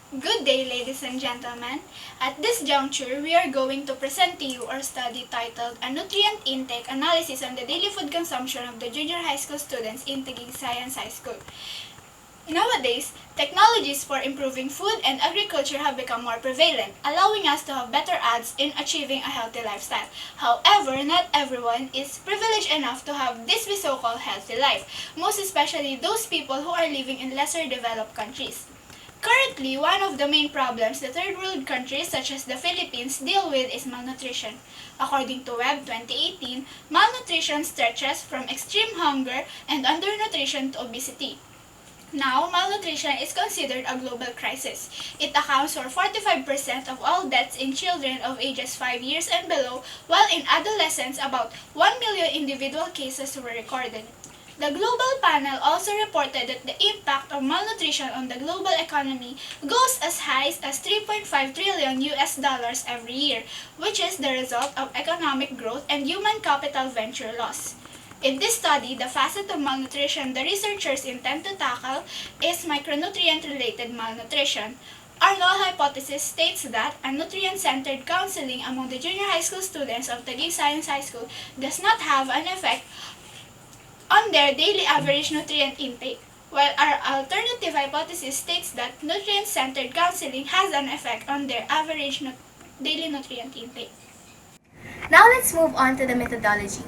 Good day, ladies and gentlemen. At this juncture, we are going to present to you our study titled A Nutrient Intake Analysis on the Daily Food Consumption of the Junior High School Students in Taguig Science High School. Nowadays, technologies for improving food and agriculture have become more prevalent, allowing us to have better odds in achieving a healthy lifestyle. However, not everyone is privileged enough to have this so-called healthy life, most especially those people who are living in lesser developed countries. Currently, one of the main problems the third world countries such as the Philippines deal with is malnutrition. According to Web 2018, malnutrition stretches from extreme hunger and undernutrition to obesity. Now, malnutrition is considered a global crisis. It accounts for 45% of all deaths in children of ages 5 years and below, while in adolescents about 1 million individual cases were recorded. The Global Panel also reported that the impact of malnutrition on the global economy goes as high as 3.5 trillion US dollars every year, which is the result of economic growth and human capital venture loss. In this study, the facet of malnutrition the researchers intend to tackle is micronutrient-related malnutrition. Our null hypothesis states that a nutrient-centered counseling among the junior high school students of Taguig Science High School does not have an effect on their daily average nutrient intake, while our alternative hypothesis states that nutrient-centered counseling has an effect on their average daily nutrient intake. Now let's move on to the methodology.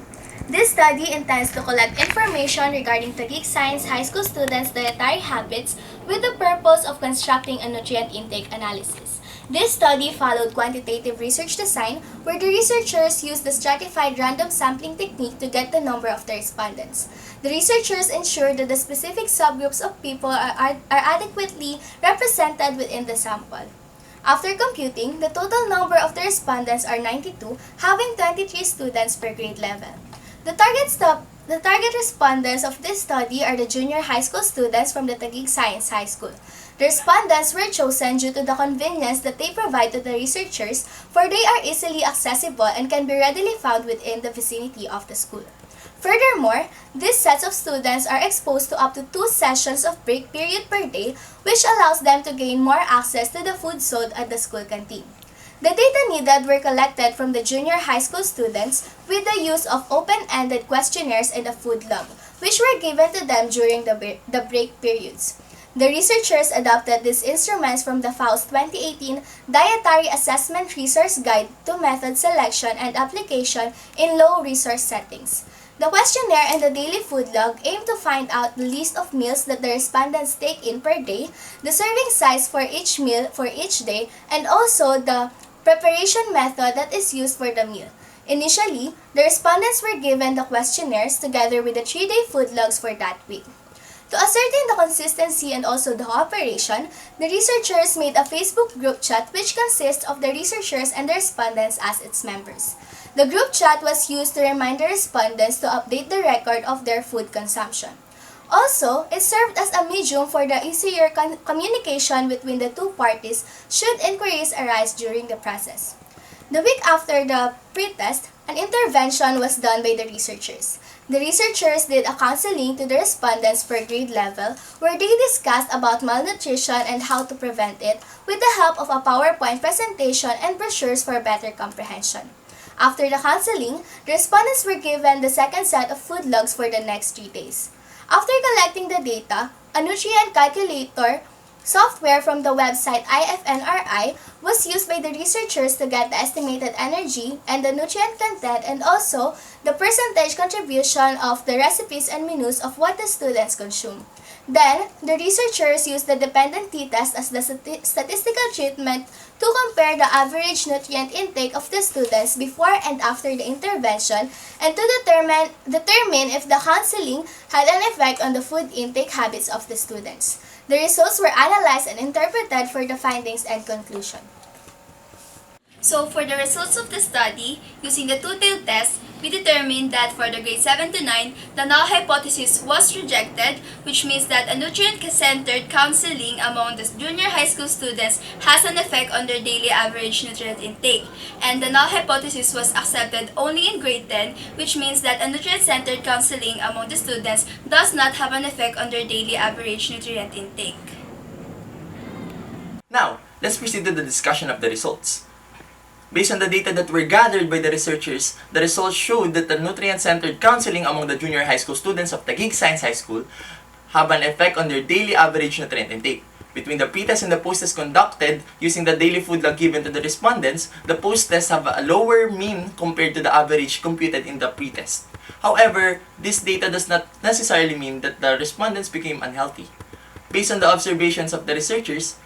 This study intends to collect information regarding Taguig Science High School students' dietary habits with the purpose of constructing a nutrient intake analysis. This study followed quantitative research design, where the researchers used the stratified random sampling technique to get the number of the respondents. The researchers ensured that the specific subgroups of people are adequately represented within the sample. After computing, the total number of the respondents are 92, having 23 students per grade level. The target respondents of this study are the junior high school students from the Taguig Science High School. The respondents were chosen due to the convenience that they provide to the researchers, for they are easily accessible and can be readily found within the vicinity of the school. Furthermore, these sets of students are exposed to up to 2 sessions of break period per day, which allows them to gain more access to the food sold at the school canteen. The data needed were collected from the junior high school students with the use of open-ended questionnaires and a food log, which were given to them during the break periods. The researchers adopted these instruments from the FAUST 2018 Dietary Assessment Resource Guide to Method Selection and Application in Low-Resource Settings. The questionnaire and the daily food log aim to find out the list of meals that the respondents take in per day, the serving size for each meal for each day, and also the preparation method that is used for the meal. Initially, the respondents were given the questionnaires together with the 3-day food logs for that week. To ascertain the consistency and also the cooperation, the researchers made a Facebook group chat which consists of the researchers and the respondents as its members. The group chat was used to remind the respondents to update the record of their food consumption. Also, it served as a medium for the easier communication between the two parties should inquiries arise during the process. The week after the pretest, an intervention was done by the researchers. The researchers did a counseling to the respondents per grade level, where they discussed about malnutrition and how to prevent it with the help of a PowerPoint presentation and brochures for better comprehension. After the counseling, the respondents were given the second set of food logs for the next 3 days. After collecting the data, a nutrient calculator software from the website IFNRI was used by the researchers to get the estimated energy and the nutrient content, and also the percentage contribution of the recipes and menus of what the students consume. Then, the researchers used the dependent t-test as the statistical treatment to compare the average nutrient intake of the students before and after the intervention, and to determine if the counseling had an effect on the food intake habits of the students. The results were analyzed and interpreted for the findings and conclusion. So for the results of the study, using the two-tailed test, we determined that for the grade 7 to 9, the null hypothesis was rejected, which means that a nutrient-centered counseling among the junior high school students has an effect on their daily average nutrient intake. And the null hypothesis was accepted only in grade 10, which means that a nutrient-centered counseling among the students does not have an effect on their daily average nutrient intake. Now, let's proceed to the discussion of the results. Based on the data that were gathered by the researchers, the results showed that the nutrient-centered counseling among the junior high school students of Taguig Science High School have an effect on their daily average nutrient intake. Between the pre-test and the post-test conducted using the daily food log given to the respondents, the post-test have a lower mean compared to the average computed in the pre-test. However, this data does not necessarily mean that the respondents became unhealthy. Based on the observations of the researchers,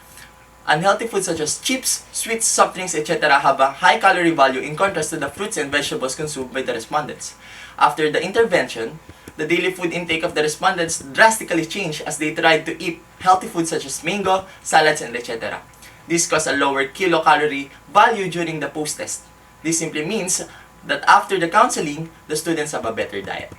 unhealthy foods such as chips, sweets, soft drinks, etc. have a high calorie value in contrast to the fruits and vegetables consumed by the respondents. After the intervention, the daily food intake of the respondents drastically changed as they tried to eat healthy foods such as mango, salads, and etc. This caused a lower kilocalorie value during the post-test. This simply means that after the counseling, the students have a better diet.